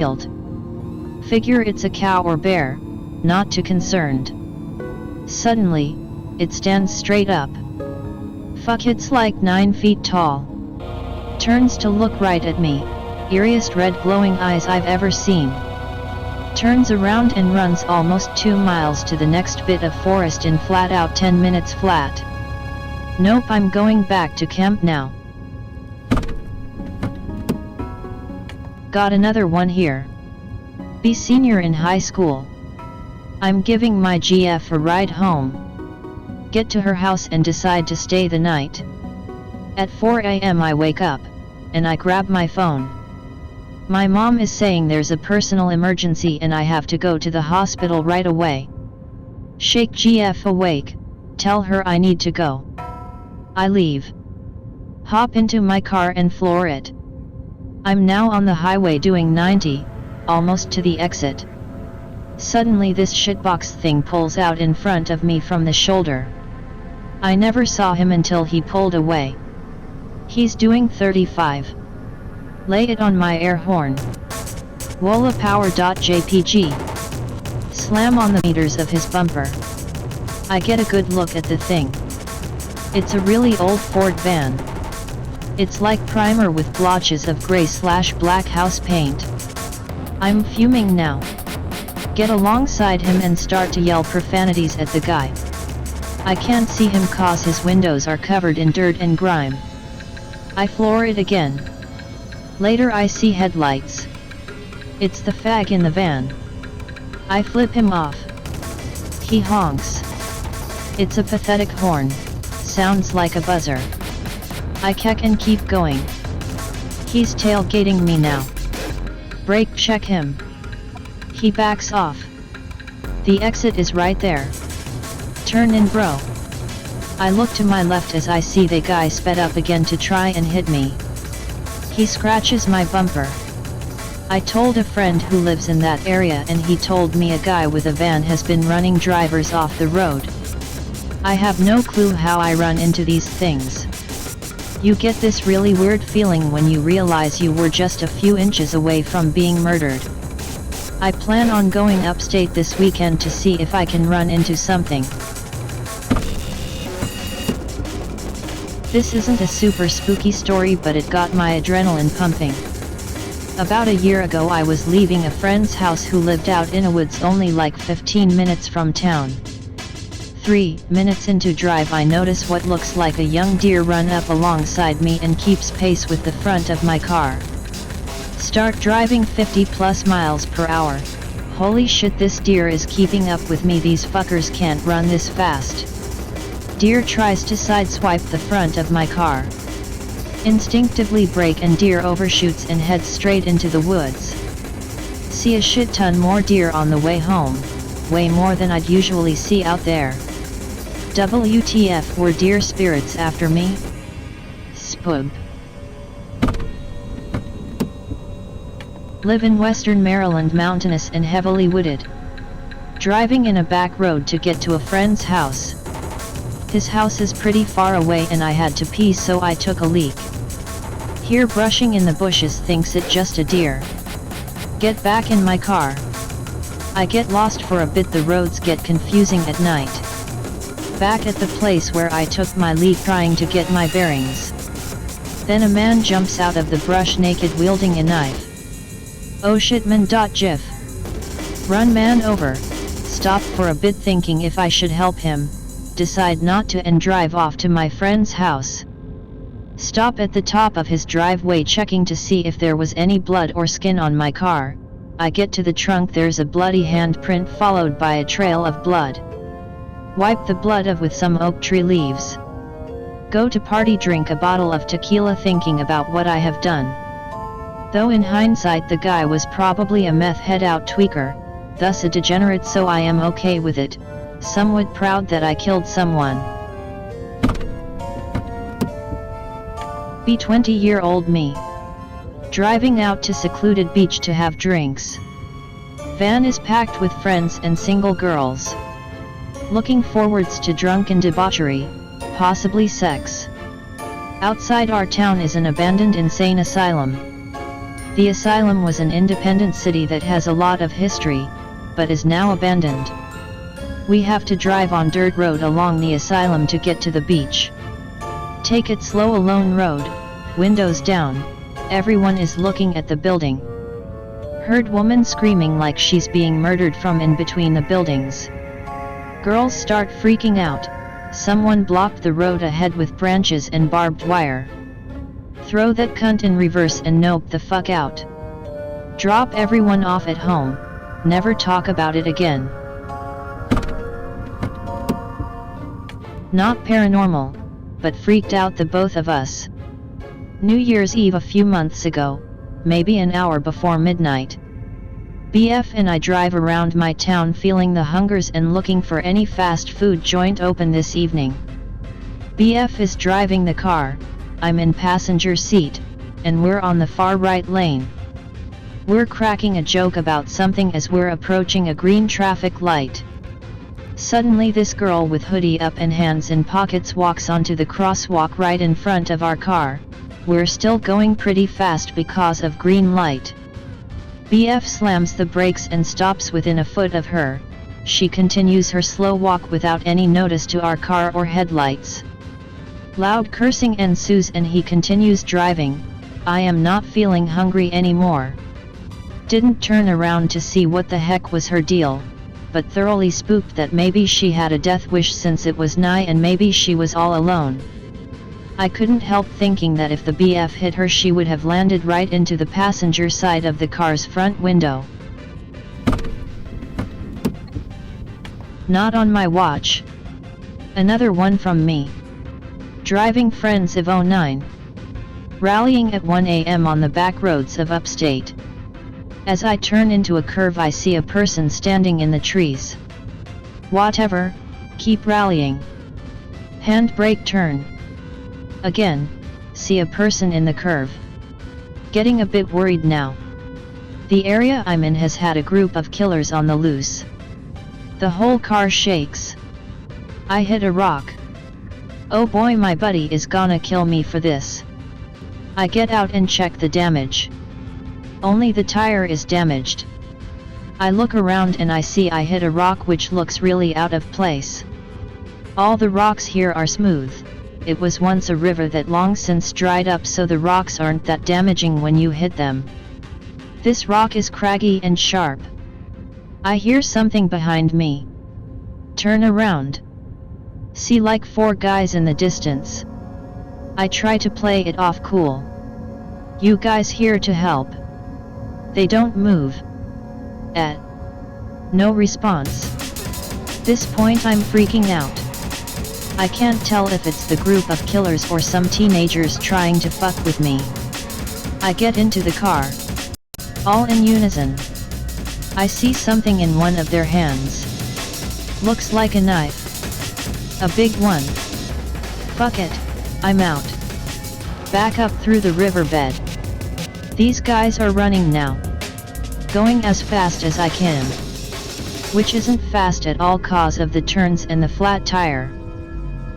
Figure it's a cow or bear, not too concerned. Suddenly, it stands straight up. Fuck, it's like 9 feet tall. Turns to look right at me, eeriest red glowing eyes I've ever seen. Turns around and runs almost 2 miles to the next bit of forest in flat out 10 minutes flat. Nope, I'm going back to camp now. Got another one here. Be senior in high school. I'm giving my GF a ride home. Get to her house and decide to stay the night. At 4 a.m. I wake up, and I grab my phone. My mom is saying there's a personal emergency and I have to go to the hospital right away. Shake GF awake, tell her I need to go. I leave. Hop into my car and floor it. I'm now on the highway doing 90, almost to the exit. Suddenly this shitbox thing pulls out in front of me from the shoulder. I never saw him until he pulled away. He's doing 35. Lay it on my air horn. Wola power.jpg. Slam on the meters of his bumper. I get a good look at the thing. It's a really old Ford van. It's like primer with blotches of gray/black house paint. I'm fuming now. Get alongside him and start to yell profanities at the guy. I can't see him cause his windows are covered in dirt and grime. I floor it again. Later I see headlights. It's the fag in the van. I flip him off. He honks. It's a pathetic horn, sounds like a buzzer. I keck and keep going. He's tailgating me now. Brake check him. He backs off. The exit is right there. Turn in, bro. I look to my left as I see the guy sped up again to try and hit me. He scratches my bumper. I told a friend who lives in that area and he told me a guy with a van has been running drivers off the road. I have no clue how I run into these things. You get this really weird feeling when you realize you were just a few inches away from being murdered. I plan on going upstate this weekend to see if I can run into something. This isn't a super spooky story, but it got my adrenaline pumping. About a year ago I was leaving a friend's house who lived out in a woods only like 15 minutes from town. 3 minutes into drive I notice what looks like a young deer run up alongside me and keeps pace with the front of my car. Start driving 50 plus miles per hour. Holy shit, this deer is keeping up with me, these fuckers can't run this fast. Deer tries to sideswipe the front of my car. Instinctively brake and deer overshoots and heads straight into the woods. See a shit ton more deer on the way home, way more than I'd usually see out there. WTF, were deer spirits after me? Spoob. Live in western Maryland, mountainous and heavily wooded. Driving in a back road to get to a friend's house. His house is pretty far away and I had to pee, so I took a leak. Hear brushing in the bushes, thinks it just a deer. Get back in my car. I get lost for a bit, the roads get confusing at night. Back at the place where I took my leak trying to get my bearings. Then a man jumps out of the brush naked wielding a knife. Oh shit man. Gif. Run man over. Stop for a bit thinking if I should help him. Decide not to and drive off to my friend's house. Stop at the top of his driveway checking to see if there was any blood or skin on my car. I get to the trunk, there's a bloody handprint followed by a trail of blood. Wipe the blood off with some oak tree leaves. Go to party, drink a bottle of tequila thinking about what I have done. Though in hindsight the guy was probably a meth head out tweaker, thus a degenerate, so I am okay with it, somewhat proud that I killed someone. Be 20-year-old me. Driving out to secluded beach to have drinks. Van is packed with friends and single girls. Looking forwards to drunken debauchery, possibly sex. Outside our town is an abandoned insane asylum. The asylum was an independent city that has a lot of history, but is now abandoned. We have to drive on dirt road along the asylum to get to the beach. Take it slow, alone road, windows down, everyone is looking at the building. Heard woman screaming like she's being murdered from in between the buildings. Girls start freaking out, someone blocked the road ahead with branches and barbed wire. Throw that cunt in reverse and nope the fuck out. Drop everyone off at home, never talk about it again. Not paranormal, but freaked out the both of us. New Year's Eve a few months ago, maybe an hour before midnight. BF and I drive around my town feeling the hungers and looking for any fast food joint open this evening. BF is driving the car, I'm in passenger seat, and we're on the far right lane. We're cracking a joke about something as we're approaching a green traffic light. Suddenly this girl with hoodie up and hands in pockets walks onto the crosswalk right in front of our car. We're still going pretty fast because of green light. BF slams the brakes and stops within a foot of her. She continues her slow walk without any notice to our car or headlights. Loud cursing ensues and he continues driving. I am not feeling hungry anymore. Didn't turn around to see what the heck was her deal, but thoroughly spooked that maybe she had a death wish since it was night and maybe she was all alone. I couldn't help thinking that if the BF hit her she would have landed right into the passenger side of the car's front window. Not on my watch. Another one from me. Driving friends of 09. Rallying at 1 a.m. on the back roads of upstate. As I turn into a curve I see a person standing in the trees. Whatever, keep rallying. Handbrake turn. Again, see a person in the curve. Getting a bit worried now. The area I'm in has had a group of killers on the loose. The whole car shakes. I hit a rock. Oh boy, my buddy is gonna kill me for this. I get out and check the damage. Only the tire is damaged. I look around and I see I hit a rock which looks really out of place. All the rocks here are smooth. It was once a river that long since dried up, so the rocks aren't that damaging when you hit them. This rock is craggy and sharp. I hear something behind me. Turn around. See like 4 guys in the distance. I try to play it off cool. You guys here to help? They don't move. No response. This point I'm freaking out. I can't tell if it's the group of killers or some teenagers trying to fuck with me. I get into the car. All in unison. I see something in one of their hands. Looks like a knife. A big one. Fuck it, I'm out. Back up through the riverbed. These guys are running now. Going as fast as I can. Which isn't fast at all cause of the turns and the flat tire.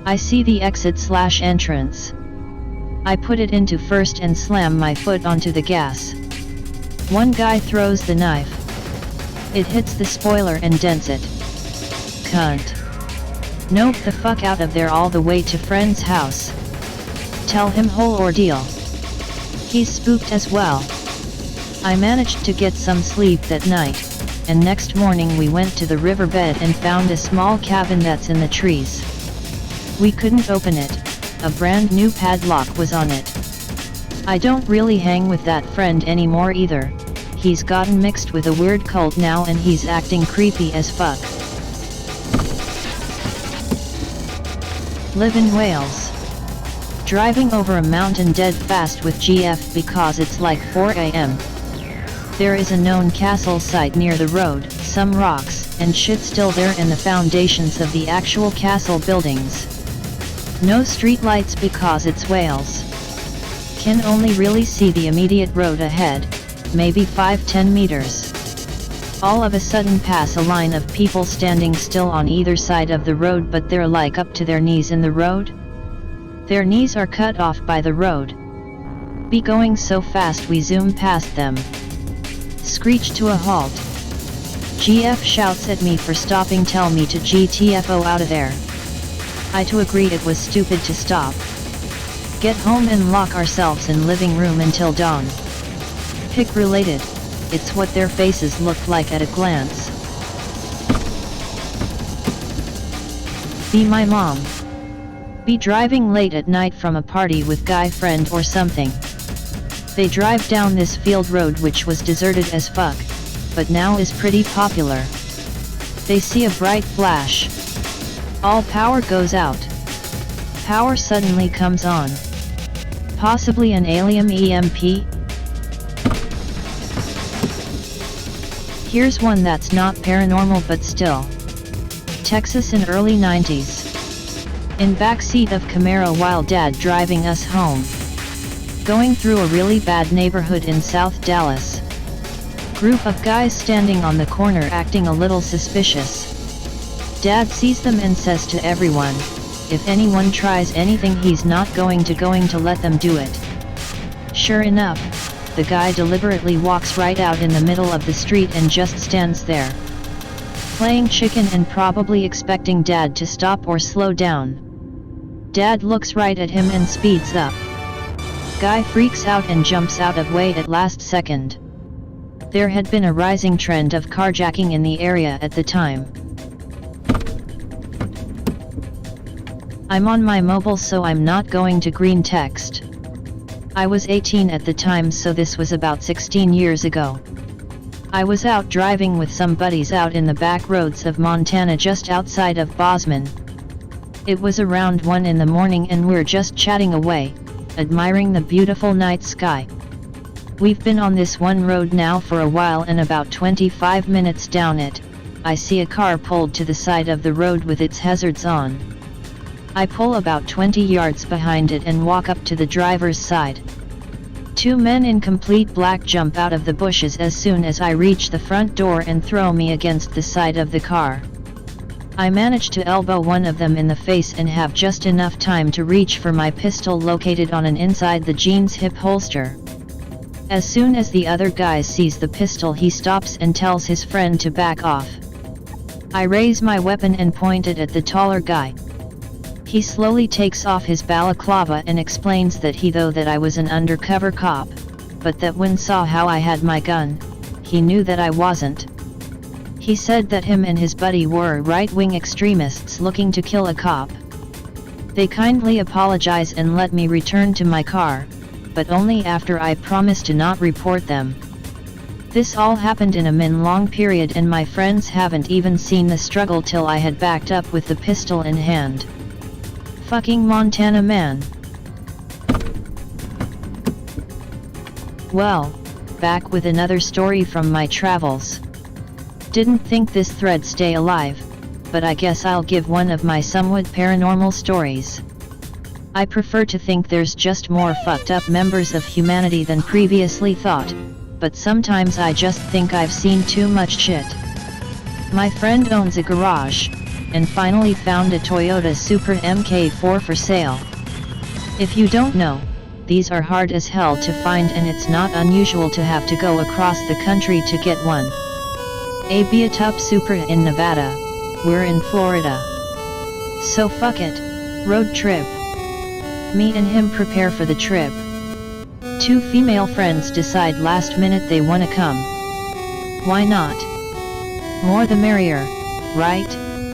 I see the exit/entrance. I put it into first and slam my foot onto the gas. One guy throws the knife. It hits the spoiler and dents it. Cunt. Nope the fuck out of there all the way to friend's house. Tell him whole ordeal. He's spooked as well. I managed to get some sleep that night, and next morning we went to the riverbed and found a small cabin that's in the trees. We couldn't open it, a brand new padlock was on it. I don't really hang with that friend anymore either, he's gotten mixed with a weird cult now and he's acting creepy as fuck. Live in Wales. Driving over a mountain dead fast with GF because it's like 4 a.m. There is a known castle site near the road, some rocks, and shit still there and the foundations of the actual castle buildings. No street lights because it's Wales. Can only really see the immediate road ahead, maybe 5-10 meters. All of a sudden pass a line of people standing still on either side of the road, but they're like up to their knees in the road. Their knees are cut off by the road. Be going so fast we zoom past them. Screech to a halt. GF shouts at me for stopping, tell me to GTFO out of there. I to agree it was stupid to stop. Get home and lock ourselves in living room until dawn. Pic related, it's what their faces looked like at a glance. Be my mom. Be driving late at night from a party with guy friend or something. They drive down this field road which was deserted as fuck, but now is pretty popular. They see a bright flash. All power goes out. Power suddenly comes on. Possibly an alien EMP? Here's one that's not paranormal but still. Texas in early 90s. In backseat of Camaro while dad driving us home. Going through a really bad neighborhood in South Dallas. Group of guys standing on the corner acting a little suspicious. Dad sees them and says to everyone, if anyone tries anything he's not going to let them do it. Sure enough, the guy deliberately walks right out in the middle of the street and just stands there. Playing chicken and probably expecting Dad to stop or slow down. Dad looks right at him and speeds up. Guy freaks out and jumps out of way at last second. There had been a rising trend of carjacking in the area at the time. I'm on my mobile so I'm not going to green text. I was 18 at the time so this was about 16 years ago. I was out driving with some buddies out in the back roads of Montana just outside of Bozeman. It was around 1 in the morning and we're just chatting away, admiring the beautiful night sky. We've been on this one road now for a while and about 25 minutes down it, I see a car pulled to the side of the road with its hazards on. I pull about 20 yards behind it and walk up to the driver's side. Two men in complete black jump out of the bushes as soon as I reach the front door and throw me against the side of the car. I manage to elbow one of them in the face and have just enough time to reach for my pistol located on an inside the jeans hip holster. As soon as the other guy sees the pistol he stops and tells his friend to back off. I raise my weapon and point it at the taller guy. He slowly takes off his balaclava and explains that I was an undercover cop, but that when saw how I had my gun, he knew that I wasn't. He said that him and his buddy were right-wing extremists looking to kill a cop. They kindly apologize and let me return to my car, but only after I promised to not report them. This all happened in a min-long period and my friends haven't even seen the struggle till I had backed up with the pistol in hand. Fucking Montana man. Well, back with another story from my travels. Didn't think this thread stay alive, but I guess I'll give one of my somewhat paranormal stories. I prefer to think there's just more fucked up members of humanity than previously thought, but sometimes I just think I've seen too much shit. My friend owns a garage, and finally found a Toyota Supra Mk4 for sale. If you don't know, these are hard as hell to find and it's not unusual to have to go across the country to get one. A beat up Supra in Nevada, we're in Florida. So fuck it, road trip. Me and him prepare for the trip. Two female friends decide last minute they wanna come. Why not? More the merrier, right?